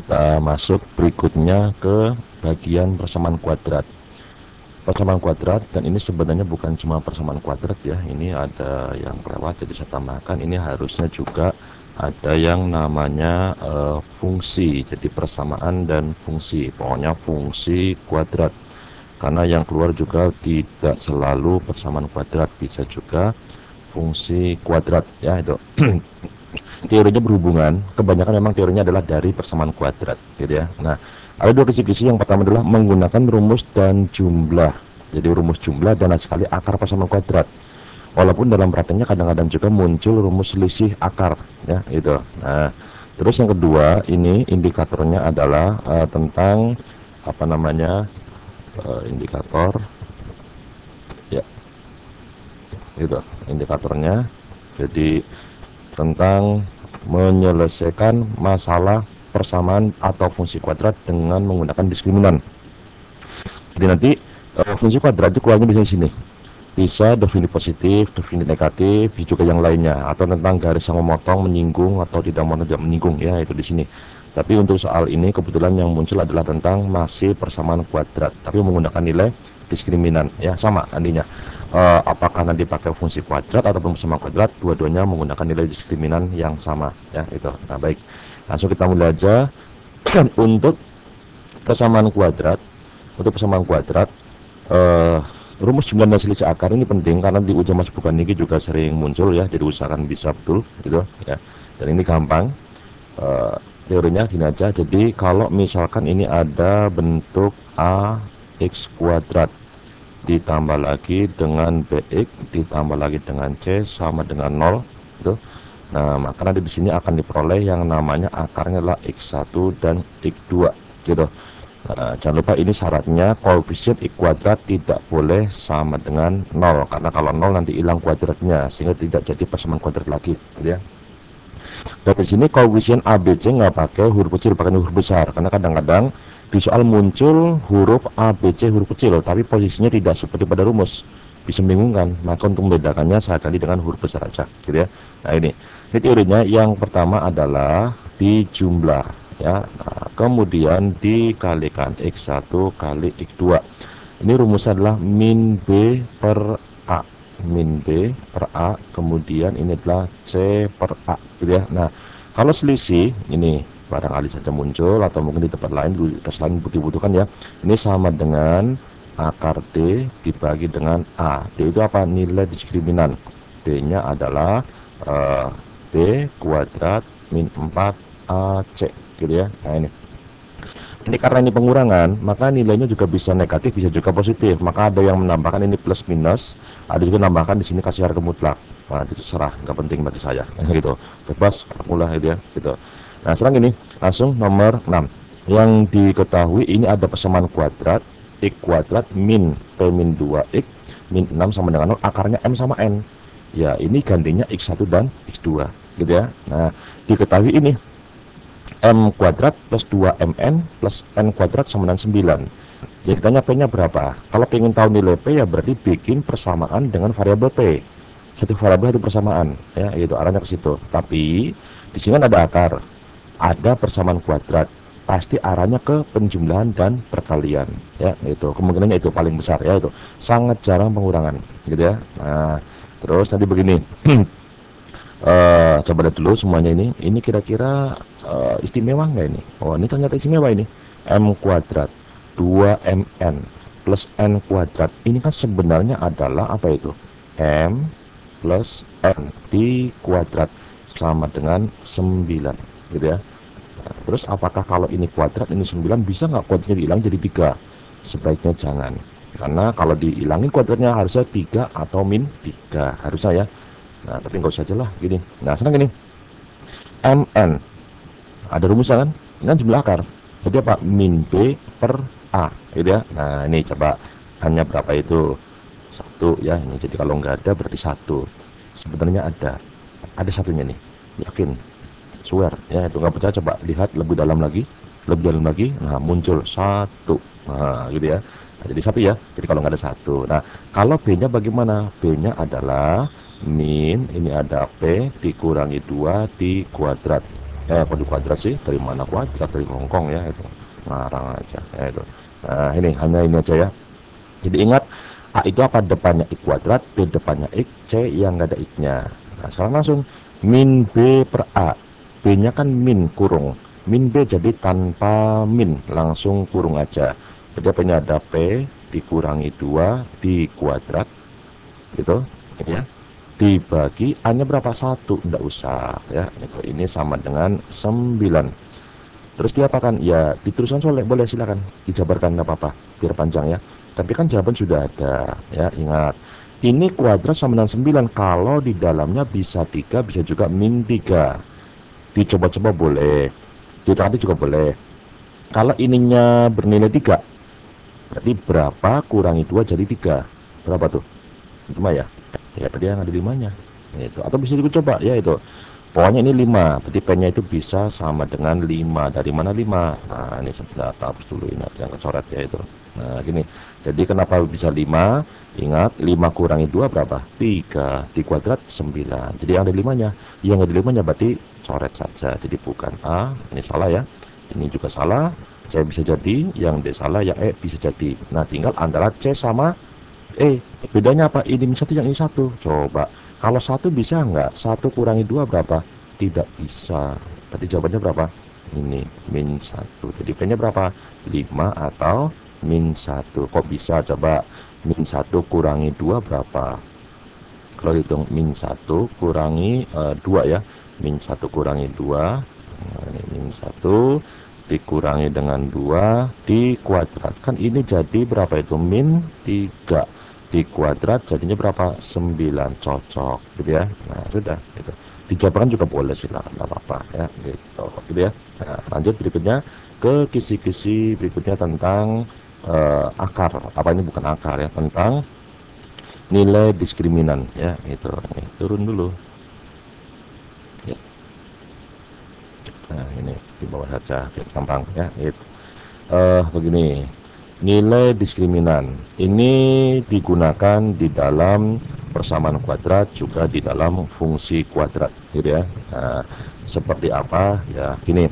kita masuk berikutnya ke bagian persamaan kuadrat. Persamaan kuadrat, dan ini sebenarnya bukan cuma persamaan kuadrat ya, ini ada yang kelewat jadi saya tambahkan. Ini harusnya juga ada yang namanya fungsi, jadi persamaan dan fungsi, pokoknya fungsi kuadrat, karena yang keluar juga tidak selalu persamaan kuadrat, bisa juga fungsi kuadrat ya. Itu teorinya berhubungan, kebanyakan memang teorinya adalah dari persamaan kuadrat gitu ya. Nah, ada dua kisi-kisi. Yang pertama adalah menggunakan rumus dan jumlah, jadi rumus jumlah dan sekali akar persamaan kuadrat, walaupun dalam prakteknya kadang-kadang juga muncul rumus selisih akar ya gitu. Nah, terus yang kedua ini indikatornya adalah tentang apa namanya, indikator ya gitu, indikatornya jadi tentang menyelesaikan masalah persamaan atau fungsi kuadrat dengan menggunakan diskriminan. Jadi nanti fungsi kuadrat itu keluarnya bisa di sini, bisa definisi positif, definisi negatif, juga yang lainnya, atau tentang garis yang memotong, menyinggung atau tidak memotong, tidak menyinggung ya, itu di sini. Tapi untuk soal ini kebetulan yang muncul adalah tentang masih persamaan kuadrat, tapi menggunakan nilai diskriminan ya, sama nantinya. Apakah nanti pakai fungsi kuadrat ataupun persamaan kuadrat, dua-duanya menggunakan nilai diskriminan yang sama ya itu. Nah baik, langsung kita mulai aja. Untuk persamaan kuadrat, rumus jumlah dan selisih akar ini penting karena di ujian masuk bukan niki juga sering muncul ya, jadi usahakan bisa betul gitu ya. Dan ini gampang, teorinya gini aja. Jadi kalau misalkan ini ada bentuk ax kuadrat ditambah lagi dengan bx ditambah lagi dengan c sama dengan 0 gitu. Nah, maka nanti di sini akan diperoleh yang namanya akarnya adalah x1 dan x2 gitu. Nah, jangan lupa ini syaratnya koefisien x kuadrat tidak boleh sama dengan 0, karena kalau 0 nanti hilang kuadratnya sehingga tidak jadi persamaan kuadrat lagi gitu ya. Dan di sini koefisien ABC nggak pakai huruf kecil, pakai huruf besar, karena kadang-kadang di soal muncul huruf ABC huruf kecil tapi posisinya tidak seperti pada rumus, bisa membingungkan. Maka untuk membedakannya saya ganti dengan huruf besar aja gitu ya. Nah ini teorinya. Yang pertama adalah dijumlah ya, nah, kemudian dikalikan x1 kali x2. Ini rumusnya adalah min b per a, min b per a, kemudian ini adalah c per a gitu ya. Nah, kalau selisih ini barangkali saja muncul atau mungkin di tempat lain, di tes lain dibutuhkan ya, ini sama dengan akar D dibagi dengan A. D itu apa? Nilai diskriminan. D nya adalah B kuadrat min 4AC gitu ya. Nah ini karena ini pengurangan, maka nilainya juga bisa negatif, bisa juga positif. Maka ada yang menambahkan ini plus minus, ada juga menambahkan di sini kasih harga mutlak. Nah, itu terserah, nggak penting bagi saya gitu. Bebas mulai gitu ya gitu. Nah, sekarang ini langsung nomor 6. Yang diketahui ini ada persamaan kuadrat x kuadrat min p min 2x min 6 sama dengan 0, akarnya m sama n. Ya, ini gantinya x1 dan x2 gitu ya. Nah, diketahui ini m kuadrat plus 2mn plus n kuadrat sama dengan 9. Ya, ditanya p-nya berapa. Kalau pengen tahu nilai p ya berarti bikin persamaan dengan variabel p. Satu variabel itu persamaan ya, itu arahnya ke situ. Tapi di sini kan ada akar, ada persamaan kuadrat, pasti arahnya ke penjumlahan dan perkalian ya, itu kemungkinannya itu paling besar ya, itu sangat jarang pengurangan gitu ya. Nah, terus nanti begini. Coba lihat dulu semuanya ini kira-kira istimewa nggak ini? Oh, ini ternyata istimewa ini. M kuadrat 2mn plus n kuadrat, ini kan sebenarnya adalah apa itu? M plus n di kuadrat sama dengan 9 gitu ya. Nah, terus apakah kalau ini kuadrat ini 9 bisa nggak kuadratnya dihilang jadi 3? Sebaiknya jangan, karena kalau dihilangin kuadratnya harusnya 3 atau min 3 harusnya ya. Nah, tapi nggak usah aja lah gini. Nah, sekarang gini, mn ada rumusnya kan, ini kan jumlah akar, jadi apa? Min b per a gitu ya. Nah, ini coba hanya berapa itu? 1 ya, ini jadi kalau nggak ada berarti 1. Sebenarnya ada satunya nih, yakin, swear ya, itu nggak percaya coba lihat lebih dalam lagi. Nah, muncul 1. Nah, gitu ya. Nah, jadi 1 ya, jadi kalau nggak ada 1. Nah, kalau b nya bagaimana? B nya adalah min, ini ada p dikurangi 2 di kuadrat Kok di kuadrat sih, dari mana kuadrat, dari Hongkong ya, itu ngarang aja ya itu. Nah ini hanya ini aja ya. Jadi ingat, A itu apa, depannya X kuadrat, B depannya X, C yang nggak ada X-nya. Nah sekarang langsung min B per A, B nya kan min kurung, min B jadi tanpa min, langsung kurung aja. Jadi apa, ini ada P dikurangi 2 di kuadrat gitu ya, dibagi A nya berapa, 1, enggak usah ya itu. Ini sama dengan 9. Terus diapakan ya, diteruskan boleh, silakan dijabarkan, enggak apa-apa biar panjang ya, tapi kan jawaban sudah ada ya. Ingat, ini kuadrat sama dengan 9, kalau di dalamnya bisa 3, bisa juga min 3, dicoba-coba boleh, ditadi juga boleh. Kalau ininya bernilai 3, berarti berapa kurangi 2 jadi 3, berapa tuh, itu mah ya berarti yang ada 5-nya itu. Atau bisa dicoba ya itu, pokoknya ini 5, berarti P-nya itu bisa sama dengan 5. Dari mana 5? Nah ini sebentar, hapus dulu ini yang kecoret ya itu. Nah gini, jadi kenapa bisa 5? Ingat, 5 kurangi 2 berapa? 3, di kuadrat 9, jadi yang ada 5-nya. Yang ada 5-nya berarti coret saja, jadi bukan A. Ini salah ya, ini juga salah, C bisa jadi, yang D salah, yang E bisa jadi. Nah tinggal antara C sama bedanya apa, ini min 1, yang ini 1. Coba kalau 1 bisa nggak, 1 kurangi 2 berapa? Tidak bisa. Tadi jawabannya berapa? Ini min 1. Jadi P nya berapa? 5 atau min 1. Kok bisa? Coba min 1 kurangi 2 berapa? Kalau hitung min 1 kurangi 2 ya, min 1 kurangi 2, nah, ini min 1 dikurangi dengan 2 dikuadratkan, ini jadi berapa itu, min 3 di kuadrat jadinya berapa, 9, cocok gitu ya. Nah sudah gitu, dijabarkan juga boleh, silakan, nggak apa-apa ya gitu ya. Nah, lanjut berikutnya ke kisi-kisi berikutnya tentang akar, apa ini bukan akar ya, tentang nilai diskriminan ya itu. Nih, turun dulu ya. Nah ini di bawah saja, gampang ya gitu. Begini, nilai diskriminan ini digunakan di dalam persamaan kuadrat, juga di dalam fungsi kuadrat gitu ya. Nah, seperti apa ya, gini.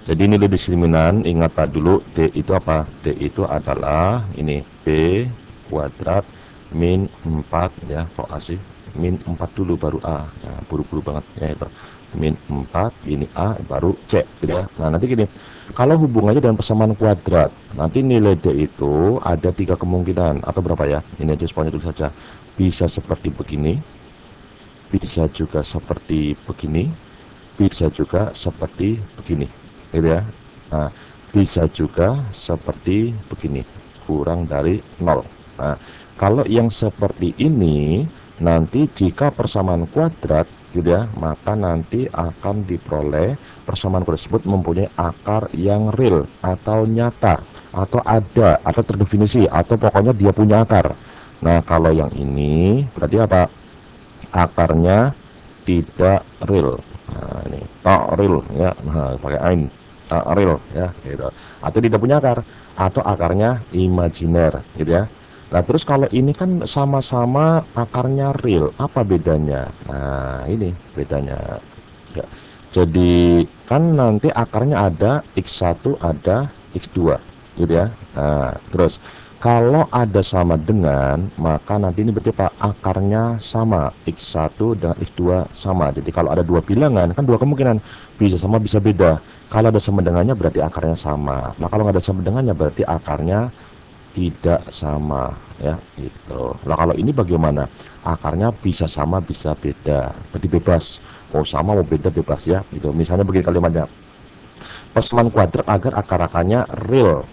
Jadi nilai diskriminan, ingat dulu, D itu apa? D itu adalah ini, B kuadrat min 4 ya, kok A sih, min 4 dulu baru A ya, buru-buru banget ya itu, min 4 ini A baru C gitu ya. Nah nanti gini, kalau hubungannya dengan persamaan kuadrat, nanti nilai D itu ada 3 kemungkinan, atau berapa ya, ini aja sponsor dulu saja. Bisa seperti begini, bisa juga seperti begini, bisa juga seperti begini gitu ya. Nah bisa juga seperti begini, kurang dari 0. Nah kalau yang seperti ini, nanti jika persamaan kuadrat gitu ya, maka nanti akan diperoleh persamaan kuadrat tersebut mempunyai akar yang real atau nyata, atau ada, atau terdefinisi, atau pokoknya dia punya akar. Nah kalau yang ini berarti apa, akarnya tidak real. Nah ini tak real ya, nah, pakai ain, tak real ya gitu. Atau tidak punya akar, atau akarnya imajiner gitu ya. Nah terus kalau ini kan sama-sama akarnya real, apa bedanya? Nah ini bedanya ya. Jadi kan nanti akarnya ada x1, ada x2 gitu ya. Nah terus kalau ada sama dengan, maka nanti ini berarti Pak, akarnya sama, x1 dengan x2 sama. Jadi kalau ada 2 bilangan, kan 2 kemungkinan, bisa sama bisa beda. Kalau ada sama dengannya berarti akarnya sama. Nah kalau nggak ada sama dengannya berarti akarnya tidak sama ya gitu. Nah kalau ini bagaimana, akarnya bisa sama bisa beda, berarti bebas, mau sama mau beda bebas ya gitu. Misalnya begini kalimatnya, persamaan kuadrat agar akar-akarnya real,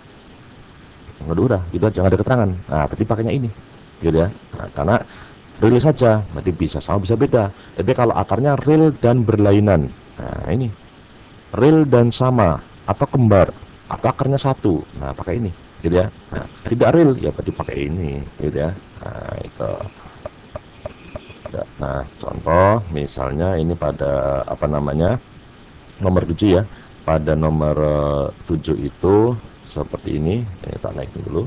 udah gitu aja, nggak ada keterangan. Nah berarti pakainya ini gitu ya. Nah, karena real saja berarti bisa sama bisa beda. Tapi kalau akarnya real dan berlainan, nah ini real dan sama atau kembar atau akarnya satu, nah pakai ini gitu ya. Nah, tidak real ya berarti pakai ini gitu ya. Nah itu. Nah contoh misalnya ini pada apa namanya, nomor 7 ya. Pada nomor 7 itu seperti ini, tak naikin dulu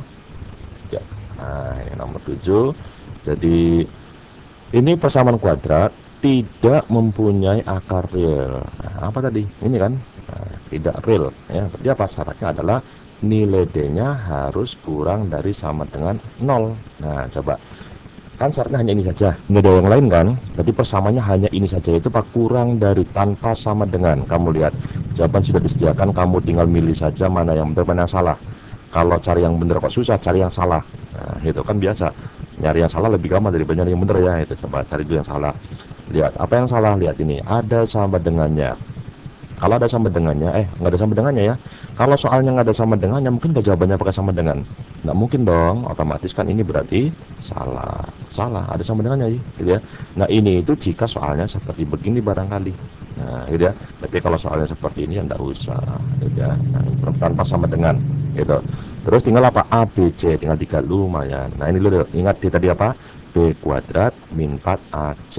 ya. Nah ini nomor 7. Jadi ini persamaan kuadrat tidak mempunyai akar real. Nah, apa tadi? Ini kan tidak real ya. Berarti apa? Syaratnya adalah nilai D-nya harus kurang dari sama dengan 0. Nah, coba. Kan syaratnya hanya ini saja, nggak ada yang lain kan? Jadi persamaannya hanya ini saja, itu pak kurang dari tanpa sama dengan. Kamu lihat, jawaban sudah disediakan, kamu tinggal milih saja mana yang benar mana yang salah. Kalau cari yang benar kok susah, cari yang salah. Nah, itu kan biasa. Nyari yang salah lebih gampang daripada nyari yang benar ya. Itu coba cari dulu yang salah. Lihat, apa yang salah? Lihat ini, ada sama dengannya. Kalau ada sama dengannya, nggak ada sama dengannya ya. Kalau soalnya nggak ada sama dengannya, mungkin nggak jawabannya pakai sama dengan. Nggak mungkin dong, otomatis kan ini berarti salah. Salah, ada sama dengannya gitu ya. Nah ini itu jika soalnya seperti begini barangkali. Nah gitu ya. Tapi kalau soalnya seperti ini ya nggak usah, gitu ya. Nah, tanpa sama dengan, gitu. Terus tinggal apa? A, B, C, tinggal 3 lumayan. Nah ini dulu, ingat di tadi apa? B kuadrat min 4AC.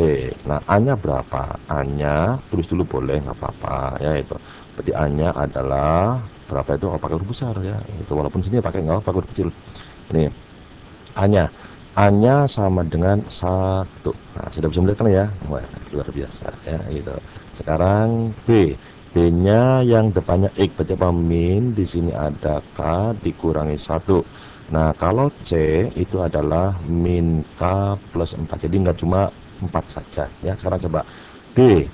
Nah A-nya berapa? A-nya tulis dulu boleh, nggak apa-apa ya itu. Berarti A-nya adalah berapa itu? Oh, pakai huruf besar ya itu, walaupun sini pakai nggak pakai huruf kecil. Ini A-nya sama dengan 1. Nah sudah bisa melihat kan ya. Wah luar biasa ya itu. Sekarang B-nya yang depannya X, berarti apa? Min, di sini ada K dikurangi 1. Nah kalau C itu adalah min K plus 4, jadi nggak cuma 4 saja ya. Sekarang coba B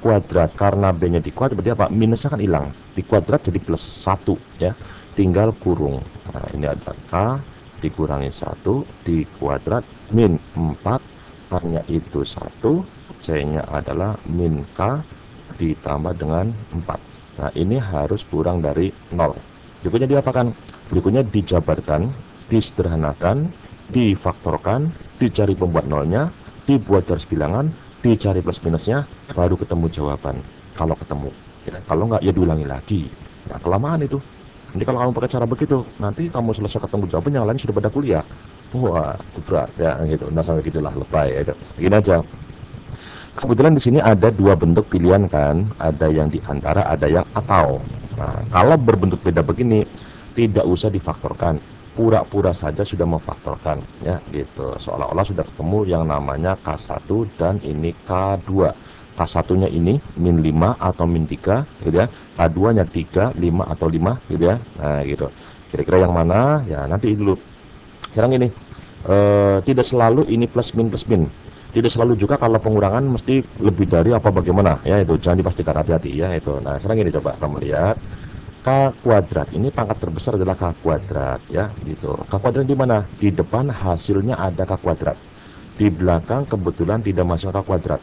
kuadrat, karena B nya dikuadrat berarti apa? Minusnya kan hilang, dikuadrat jadi plus 1 ya, tinggal kurung. Nah ini ada K dikurangi 1 dikuadrat min 4, K-nya itu 1, C nya adalah min K ditambah dengan 4. Nah ini harus kurang dari 0. Berikutnya diapakan? Berikutnya dijabarkan, disederhanakan, difaktorkan, dicari pembuat nolnya, dibuat garis bilangan, dicari plus minusnya, baru ketemu jawaban. Kalau ketemu, ya. Kalau nggak ya diulangi lagi. Nah kelamaan itu. Nanti kalau kamu pakai cara begitu, nanti kamu selesai ketemu jawaban, yang lain sudah pada kuliah. Wah berat ya gitu. Nah sampai gitulah, lebay ya. Gini aja. Kebetulan di sini ada 2 bentuk pilihan kan, ada yang diantara, ada yang atau. Nah kalau berbentuk beda begini, tidak usah difaktorkan, pura-pura saja sudah memfaktorkan ya gitu, seolah-olah sudah ketemu yang namanya K1 dan ini K2. K1 nya ini min 5 atau min 3 gitu ya, K2 nya 3, 5 atau 5 gitu ya. Nah gitu, kira-kira yang mana ya, nanti dulu. Sekarang ini tidak selalu ini plus min, tidak selalu juga kalau pengurangan mesti lebih dari apa bagaimana ya, itu jangan dipastikan, hati-hati ya itu. Nah sekarang ini coba kamu lihat, K kuadrat ini pangkat terbesar adalah K kuadrat ya gitu. K kuadrat di mana? Di depan hasilnya ada K kuadrat, di belakang kebetulan tidak masuk K kuadrat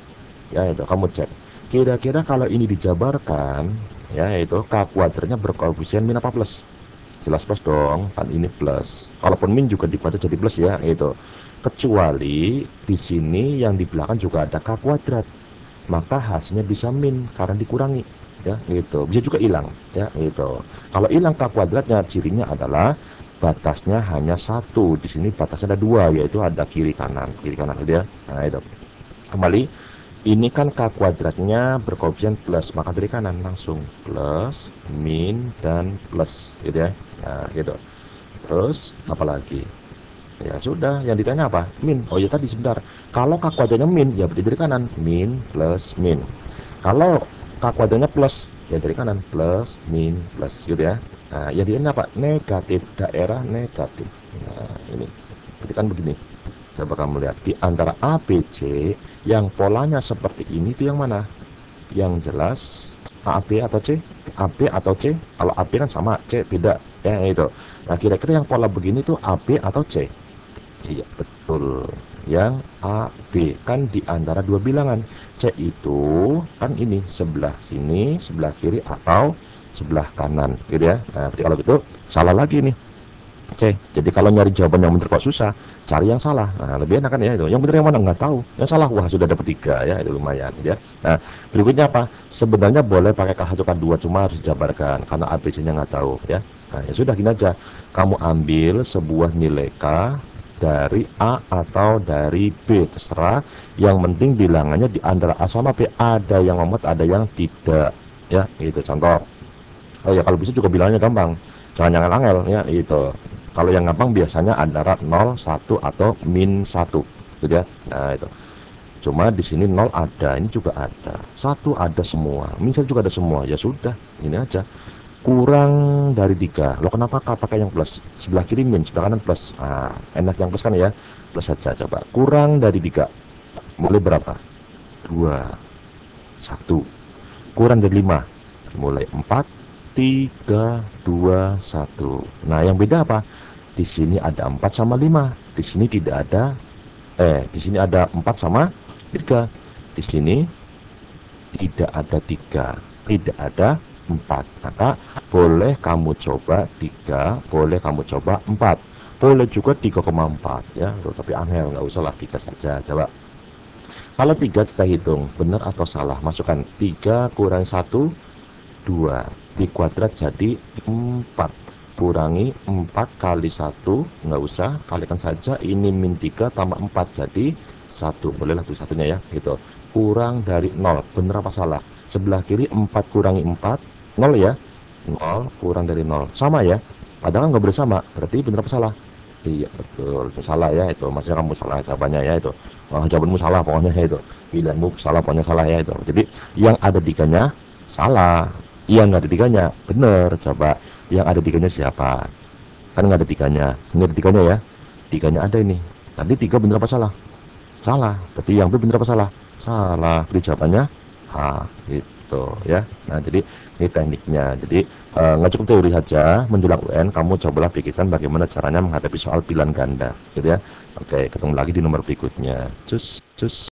ya itu. Kamu cek kira-kira kalau ini dijabarkan ya itu, K kuadratnya berkoefisien min apa plus? Jelas plus dong kan, ini plus. Kalaupun min juga dikuadrat jadi plus ya itu, kecuali di sini yang di belakang juga ada K kuadrat, maka hasilnya bisa min karena dikurangi ya gitu. Bisa juga hilang ya gitu. Kalau hilang K kuadratnya, cirinya adalah batasnya hanya 1. Di sini batasnya ada 2, yaitu ada kiri kanan gitu ya. Nah itu kembali, ini kan K kuadratnya berkoefisien plus, maka dari kanan langsung plus, min, dan plus gitu ya. Nah gitu. Terus apa lagi? Ya sudah, yang ditanya apa? Min. Oh ya tadi sebentar, kalau K kuadratnya min ya berarti dari kanan, min plus min. Kalau K kuadratnya plus ya dari kanan, plus min plus gitu ya. Nah yang ditanya apa? Negatif, daerah negatif. Nah ini berarti kan begini. Coba kamu lihat di antara A, B, C yang polanya seperti ini, itu yang mana? Yang jelas A, B atau C? A, B atau C? Kalau A, B kan sama, C beda ya itu. Nah kira-kira yang pola begini tuh A, B atau C? Iya betul, yang A, B kan di antara 2 bilangan. C itu kan ini sebelah sini, sebelah kiri atau sebelah kanan gitu ya. Nah berarti kalau gitu salah lagi nih C. Jadi kalau nyari jawaban yang benar kok susah, cari yang salah. Nah lebih enak kan ya itu. Yang benar yang mana nggak tahu, yang salah wah sudah dapat 3 ya, itu lumayan gitu ya. Nah berikutnya apa? Sebenarnya boleh pakai K1 K2, cuma harus dijabarkan karena ABC nya nggak tahu ya. Nah ya sudah, gini aja, kamu ambil sebuah nilai K dari A atau dari B, terserah. Yang penting bilangannya di antara A sama B ada yang memet, ada yang tidak ya itu. Contoh, oh ya kalau bisa juga bilangnya gampang, jangan yang angel ya itu. Kalau yang gampang biasanya antara 0, 1 atau min 1 gitu ya. Nah itu Cuma di sini 0 ada, ini juga ada, 1 ada semua, min 1 juga ada semua. Ya sudah, ini aja. Kurang dari 3. Lo kenapa pakai yang plus? Sebelah kiri min, sebelah kanan plus. Nah, enak yang plus kan ya? Plus saja. Coba kurang dari 3 mulai berapa? 2, 1. Kurang dari 5 mulai 4, 3, 2, 1. Nah, yang beda apa? Di sini ada 4 sama 5. Di sini tidak ada. Di sini ada 4 sama 3. Di sini tidak ada 3. Tidak ada 4. Maka boleh kamu coba 3. Boleh kamu coba 4. Boleh juga 3,4 ya. Tapi angel, nggak usah lah 3 saja. Coba. Kalau 3 kita hitung benar atau salah. Masukkan 3 kurang 1, 2. Dikuadrat jadi 4. Kurangi 4 kali 1. Nggak usah. Kalikan saja. Ini min 3 tambah 4 jadi 1. Bolehlah tuh satunya ya. Gitu. Kurang dari 0. Benar apa salah? Sebelah kiri 4 kurangi 4. 0 ya. 0 kurang dari 0. Sama ya. Padahal nggak boleh sama. Berarti benar apa salah? Iya betul, itu salah ya itu. Maksudnya kamu salah jawabannya ya itu. Jawabanmu salah pokoknya ya itu. Pilihanmu salah pokoknya salah ya itu. Jadi yang ada diganya salah, yang nggak ada diganya bener. Coba yang ada diganya siapa? Kan nggak ada diganya. Ini ada diganya ya. Diganya ada ini. Tadi 3 bener apa salah? Salah. Berarti yang B bener apa salah? Salah. Berarti jawabannya H gitu ya. Nah jadi ini tekniknya. Jadi nggak cukup teori saja. Menjelang UN kamu cobalah pikirkan bagaimana caranya menghadapi soal pilihan ganda gitu ya. Oke, ketemu lagi di nomor berikutnya. Cus cus.